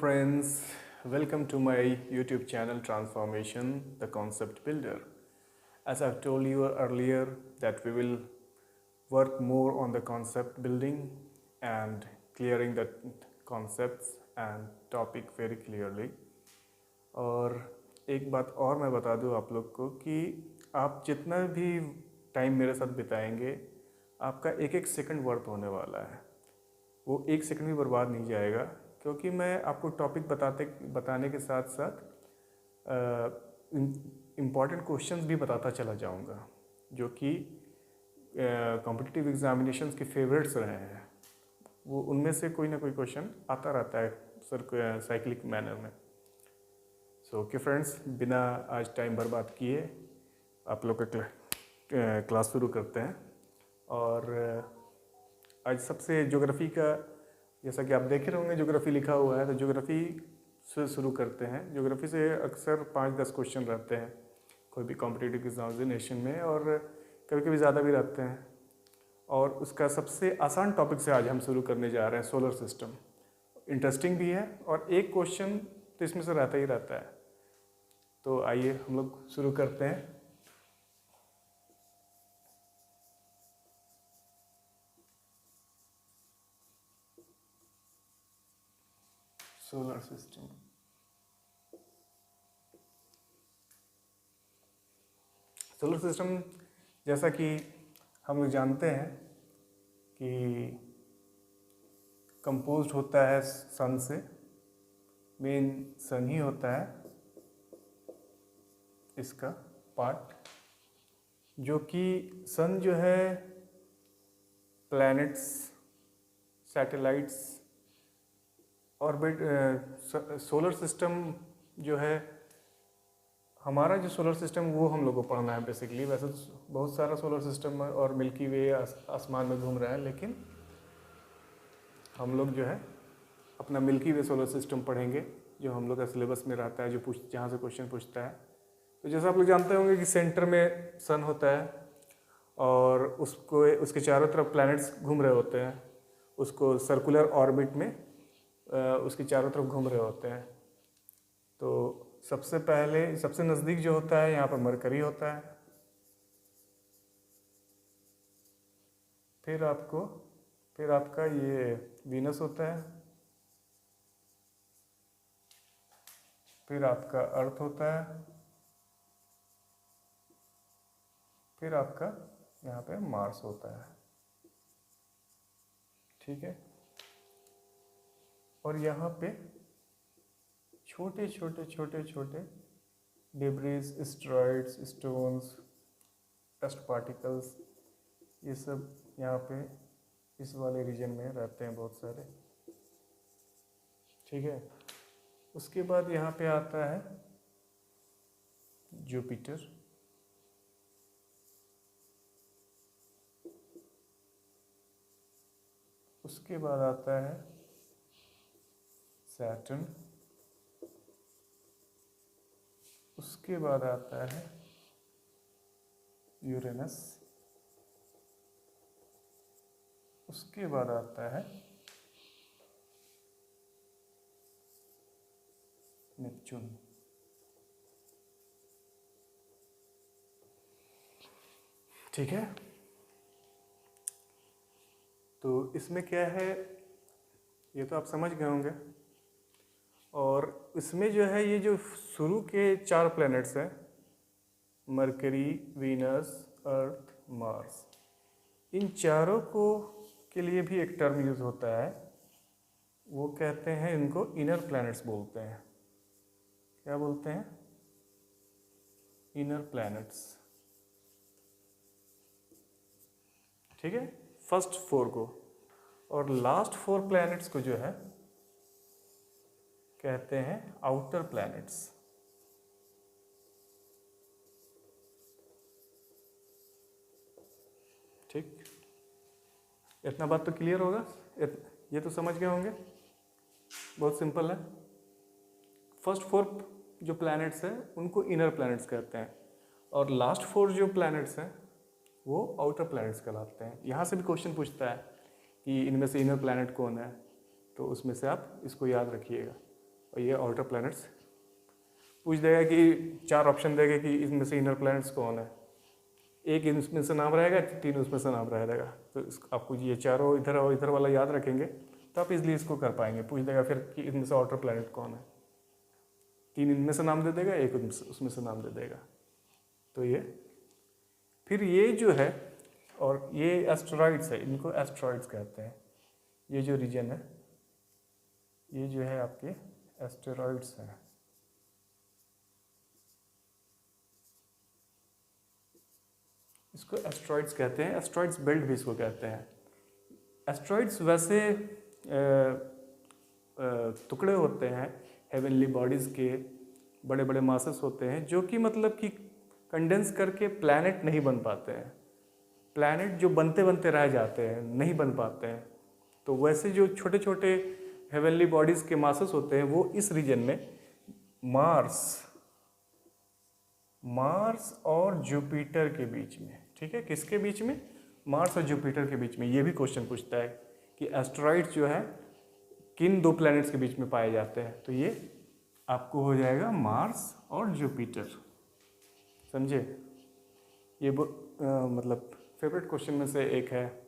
friends, welcome to my YouTube channel Transformation the Concept Builder. As I've told you earlier that we will work more on the concept building and clearing the concepts and topic very clearly. और एक बात और मैं बता दूं आप लोग को कि आप जितना भी टाइम मेरे साथ बिताएंगे आपका एक एक सेकंड वर्थ होने वाला है, वो एक सेकंड भी बर्बाद नहीं जाएगा, क्योंकि मैं आपको टॉपिक बताने के साथ साथ इम्पॉर्टेंट क्वेश्चंस भी बताता चला जाऊंगा जो कि कॉम्पिटिटिव एग्जामिनेशंस के फेवरेट्स रहे हैं। वो उनमें से कोई ना कोई क्वेश्चन आता रहता है साइक्लिक मैनर में। सो ओके फ्रेंड्स, बिना आज टाइम बर्बाद किए आप लोग का क्लास शुरू करते हैं। और आज सबसे ज्योग्राफी का, जैसा कि आप देख रहे होंगे ज्योग्राफी लिखा हुआ है, तो ज्योग्राफी से शुरू करते हैं। ज्योग्राफी से अक्सर 5-10 क्वेश्चन रहते हैं कोई भी कॉम्पिटिटिव एग्जामिनेशन में, और कभी कभी ज़्यादा भी रहते हैं। और उसका सबसे आसान टॉपिक से आज हम शुरू करने जा रहे हैं, सोलर सिस्टम। इंटरेस्टिंग भी है और एक क्वेश्चन तो इसमें से रहता ही रहता है। तो आइए हम लोग शुरू करते हैं। सोलर सिस्टम, सोलर सिस्टम जैसा कि हम लोग जानते हैं कि कंपोज्ड होता है सन से। मेन सन ही होता है इसका पार्ट, जो कि सन जो है planets, satellites, orbit, solar system जो है हमारा, जो सोलर सिस्टम वो हम लोग को पढ़ना है बेसिकली। वैसे तो बहुत सारा सोलर सिस्टम और मिल्की वे आसमान में घूम रहा है, लेकिन हम लोग जो है अपना मिल्की वे सोलर सिस्टम पढ़ेंगे, जो हम लोग का सिलेबस में रहता है, जहाँ से क्वेश्चन पूछता है। तो जैसा आप लोग जानते होंगे कि सेंटर में सन होता है और उसके चारों तरफ प्लैनेट्स घूम रहे होते हैं, उसको सर्कुलर ऑर्बिट में उसके चारों तरफ घूम रहे होते हैं। तो सबसे पहले सबसे नज़दीक जो होता है यहाँ पर मरकरी होता है, फिर आपका ये वीनस होता है, फिर आपका अर्थ होता है, फिर आपका यहाँ पे मार्स होता है। ठीक है, और यहाँ पे छोटे छोटे debris, asteroids, stones, dust particles, ये सब यहाँ पे इस वाले रीजन में रहते हैं बहुत सारे। ठीक है, उसके बाद यहाँ पे आता है जुपिटर, उसके बाद आता है सैटर्न, उसके बाद आता है यूरेनस, उसके बाद आता है नेपच्यून। ठीक है, तो इसमें क्या है ये तो आप समझ गए होंगे। और इसमें जो है ये जो शुरू के 4 प्लैनेट्स हैं, मरकरी, वीनस, अर्थ, मार्स, इन चारों के लिए भी एक टर्म यूज होता है। वो कहते हैं, इनको इनर प्लैनेट्स बोलते हैं। क्या बोलते हैं? Inner planets. ठीक है, फर्स्ट 4 को, और लास्ट 4 प्लैनेट्स को जो है कहते हैं आउटर प्लैनेट्स। ठीक, इतना बात तो क्लियर होगा, ये तो समझ गए होंगे, बहुत सिंपल है। फर्स्ट 4 जो प्लैनेट्स हैं उनको इनर प्लैनेट्स कहते हैं, और लास्ट 4 जो प्लैनेट्स हैं वो आउटर प्लैनेट्स कहलाते हैं। यहाँ से भी क्वेश्चन पूछता है कि इनमें से इनर प्लैनेट कौन है, तो उसमें से आप इसको याद रखिएगा। और ये आउटर प्लैनेट्स। पूछ देगा कि 4 ऑप्शन देगा कि इसमें से इनर प्लैनेट्स कौन है, एक इसमें से नाम रहेगा, 3 उसमें से नाम रहेगा। तो आपको ये चारों इधर और इधर वाला याद रखेंगे तो आप इजली इसको कर पाएंगे। पूछ देगा फिर कि इनमें से आउटर प्लैनेट कौन है, 3 इनमें से नाम दे देगा, एक उसमें से नाम दे देगा। तो ये फिर ये जो है, और ये एस्टेरॉइड्स है, इनको एस्टेरॉइड्स कहते हैं। ये जो रीजन है ये जो है आपके एस्टेरॉइड्स हैं। इसको एस्टेरॉइड्स कहते हैं, एस्टेरॉइड्स बेल्ट भी इसको कहते हैं। एस्टेरॉइड्स वैसे टुकड़े होते हैं हेवनली बॉडीज़ के, बड़े बड़े मासेस होते हैं जो कि मतलब कि कंडेंस करके प्लैनेट नहीं बन पाते हैं। प्लैनेट जो बनते बनते रह जाते हैं, नहीं बन पाते हैं। तो वैसे जो छोटे छोटे हेवनली बॉडीज़ के मासेस होते हैं वो इस रीजन में मार्स और जुपिटर के बीच में, ठीक है, किसके बीच में, मार्स और जुपिटर के बीच में। ये भी क्वेश्चन पूछता है कि एस्टेरॉइड्स जो है किन 2 प्लैनेट्स के बीच में पाए जाते हैं। तो ये आपको हो जाएगा मार्स और जुपिटर, समझे। ये मतलब फेवरेट क्वेश्चन में से एक है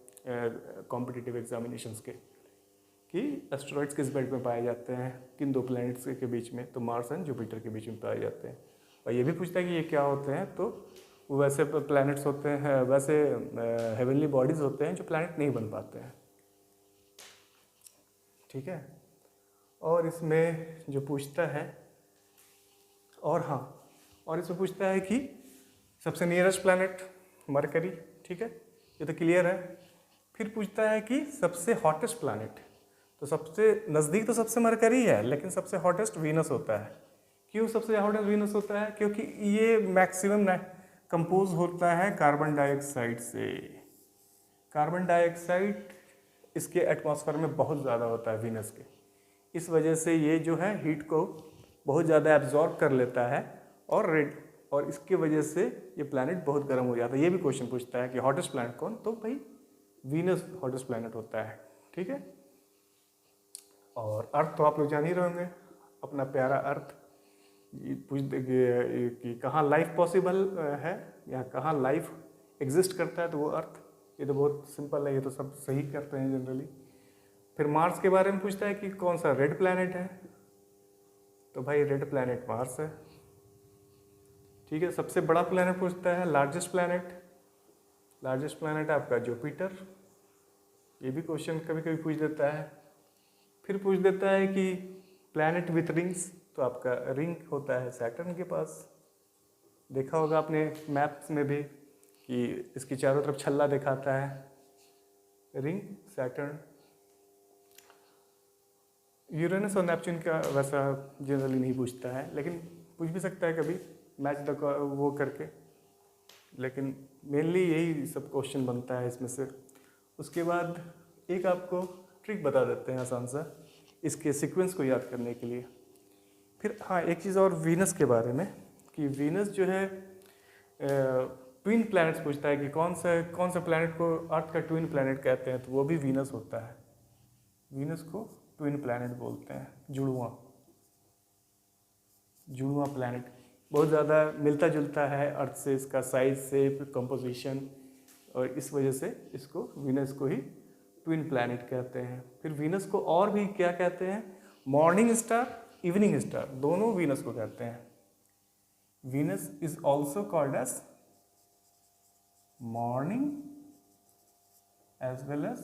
कॉम्पिटिटिव एग्जामिनेशंस के, कि एस्टेरॉइड्स किस बेल्ट में पाए जाते हैं, किन 2 प्लैनेट्स के बीच में। तो मार्स एंड जुपिटर के बीच में पाए जाते हैं। और ये भी पूछता है कि ये क्या होते हैं। तो वो वैसे प्लैनेट्स होते हैं, वैसे हेवनली बॉडीज़ होते हैं जो प्लैनेट नहीं बन पाते हैं, ठीक है। और इसमें जो पूछता है, और इसमें पूछता है कि सबसे नियरेस्ट प्लैनेट मरकरी, ठीक है, ये तो क्लियर है। फिर पूछता है कि सबसे हॉटेस्ट प्लैनेट। तो सबसे नज़दीक तो सबसे मरकरी है, लेकिन सबसे हॉटेस्ट वीनस होता है। क्यों सबसे हॉटेस्ट वीनस होता है? क्योंकि ये मैक्सिमम कंपोज होता है कार्बन डाइऑक्साइड से। कार्बन डाइऑक्साइड इसके एटमॉस्फेयर में बहुत ज़्यादा होता है वीनस के। इस वजह से ये जो है हीट को बहुत ज़्यादा एब्जॉर्ब कर लेता है, और इसके वजह से ये प्लैनेट बहुत गर्म हो जाता है। ये भी क्वेश्चन पूछता है कि हॉटेस्ट प्लैनेट कौन, तो भाई वीनस हॉटेस्ट प्लैनेट होता है, ठीक है। और अर्थ तो आप लोग जान ही रहे होंगे, अपना प्यारा अर्थ। पूछ देंगे कि कहाँ लाइफ पॉसिबल है या कहाँ लाइफ एग्जिस्ट करता है, तो वो अर्थ। ये तो बहुत सिंपल है, ये तो सब सही करते हैं जनरली। फिर मार्स के बारे में पूछता है कि कौन सा रेड प्लैनेट है, तो भाई रेड प्लैनेट मार्स है, ठीक है। सबसे बड़ा प्लैनेट पूछता है, लार्जेस्ट प्लैनेट आपका जुपिटर। ये भी क्वेश्चन कभी कभी पूछ देता है। फिर पूछ देता है कि प्लैनेट विथ रिंग्स, तो आपका रिंग होता है सैटर्न के पास। देखा होगा आपने मैप्स में भी कि इसकी चारों तरफ छल्ला दिखाता है, रिंग सैटर्न। यूरेनस और नेपच्यून का वैसा जनरली नहीं पूछता है, लेकिन पूछ भी सकता है कभी मैच द वो करके, लेकिन मेनली यही सब क्वेश्चन बनता है इसमें से। उसके बाद एक आपको ट्रिक बता देते हैं आसान सा, इसके सीक्वेंस को याद करने के लिए। फिर हाँ, एक चीज़ और वीनस के बारे में, कि वीनस जो है ट्विन प्लैनेट्स पूछता है कि कौन सा प्लैनेट को अर्थ का ट्विन प्लैनेट कहते हैं, तो वो भी वीनस होता है। वीनस को ट्विन प्लैनेट बोलते हैं, जुड़वा प्लैनेट। बहुत ज़्यादा मिलता जुलता है अर्थ से, इसका साइज, शेप, कंपोजिशन, और इस वजह से इसको वीनस को ही ट्विन प्लैनेट कहते हैं। फिर वीनस को और भी क्या कहते हैं, मॉर्निंग स्टार, इवनिंग स्टार, दोनों वीनस को कहते हैं। Venus is also called as morning as well as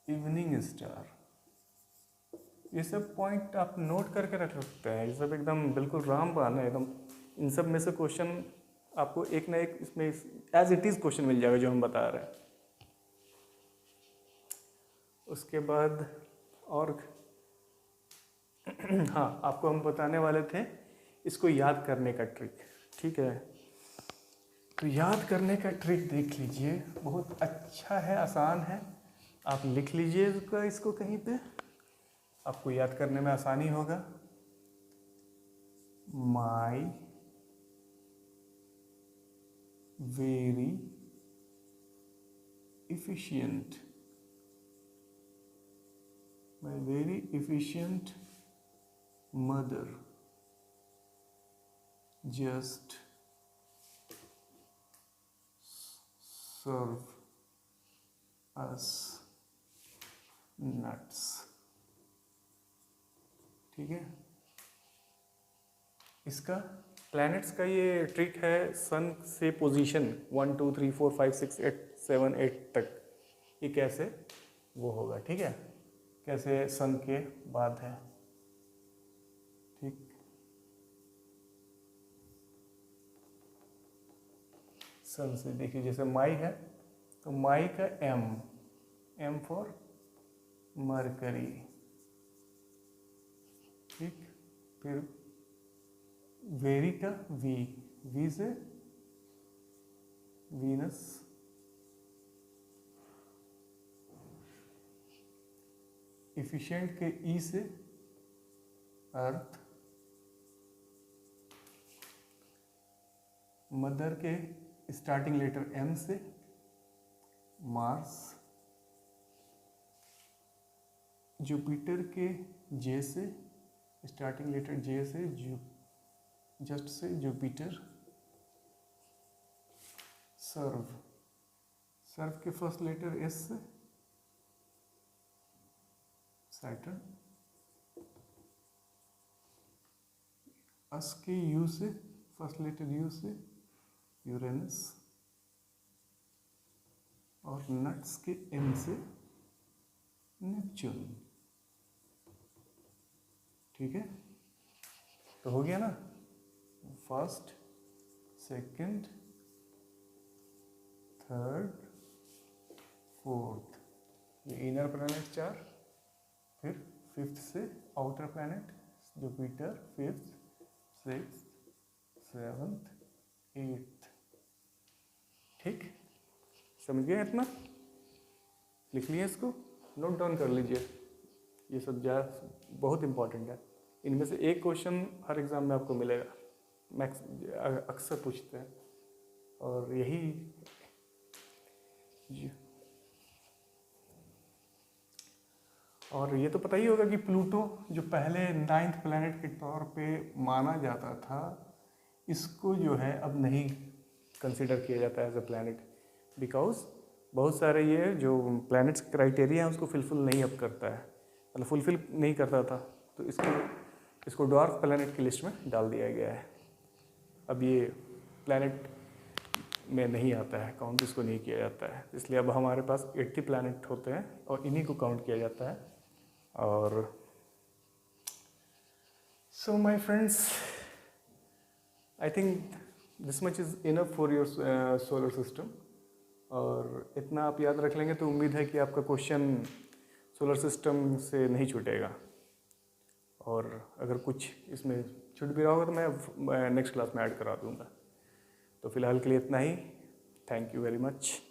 evening star. ये सब पॉइंट आप नोट करके रख सकते हैं, ये सब एकदम बिल्कुल रामबाण है एकदम। इन सब में से क्वेश्चन आपको एक ना एक इसमें एज इट इज़ क्वेश्चन मिल जाएगा जो हम बता रहे हैं। उसके बाद और हाँ, आपको हम बताने वाले थे इसको याद करने का ट्रिक, ठीक है। तो याद करने का ट्रिक देख लीजिए, बहुत अच्छा है, आसान है। आप लिख लीजिए इसको कहीं पे, आपको याद करने में आसानी होगा। My very efficient mother just serve us nuts। ठीक है, इसका प्लैनेट्स का ये ट्रिक है, सन से पोजीशन 1 2 3 4 5 6 8 7 8 तक ये कैसे वो होगा। ठीक है, कैसे सन के बाद है। ठीक, सन से देखिए, जैसे माई है तो माई का एम फॉर मरकरी। ठीक, फिर वेरी का वी से वीनस, इफिशिएंट के ई से अर्थ, मदर के स्टार्टिंग लेटर एम से मार्स, जुपिटर के जे से स्टार्टिंग लेटर जे से जस्ट से जुपिटर, सर्व के फर्स्ट लेटर एस से सैटर्न, अस के यू से फर्स्ट लेटर यू से यूरेनस, और नट्स के एम से नेपच्यून। ठीक है, तो हो गया ना, फर्स्ट, सेकंड, थर्ड, फोर्थ, ये इनर प्लैनेट 4, फिर फिफ्थ से outer planet Jupiter, fifth, sixth, seventh, eighth. ठीक, समझ गए इतना? लिख लिया, इसको नोट डाउन कर लीजिए, ये सब बहुत इंपॉर्टेंट है। इनमें से एक क्वेश्चन हर एग्ज़ाम में आपको मिलेगा, मैक्स अक्सर पूछते हैं, और यही और ये तो पता ही होगा कि प्लूटो जो पहले 9th प्लैनेट के तौर पे माना जाता था, इसको जो है अब नहीं कंसिडर किया जाता है एज अ प्लैनेट, बिकॉज बहुत सारे ये जो प्लैनेट्स क्राइटेरिया है उसको फुलफिल नहीं अब करता है, मतलब फुलफिल नहीं करता था, तो इसको डॉर्फ प्लैनेट की लिस्ट में डाल दिया गया है। अब ये प्लैनेट में नहीं आता है, काउंट इसको नहीं किया जाता है, इसलिए अब हमारे पास 80 प्लैनेट होते हैं और इन्हीं को काउंट किया जाता है। और so my friends, I think this much is enough for your solar system, और इतना आप याद रख लेंगे तो उम्मीद है कि आपका क्वेश्चन सोलर सिस्टम से नहीं छूटेगा, और अगर कुछ इसमें छूट भी रहा होगा तो मैं नेक्स्ट क्लास में ऐड करा दूँगा। तो फिलहाल के लिए इतना ही, थैंक यू वेरी मच।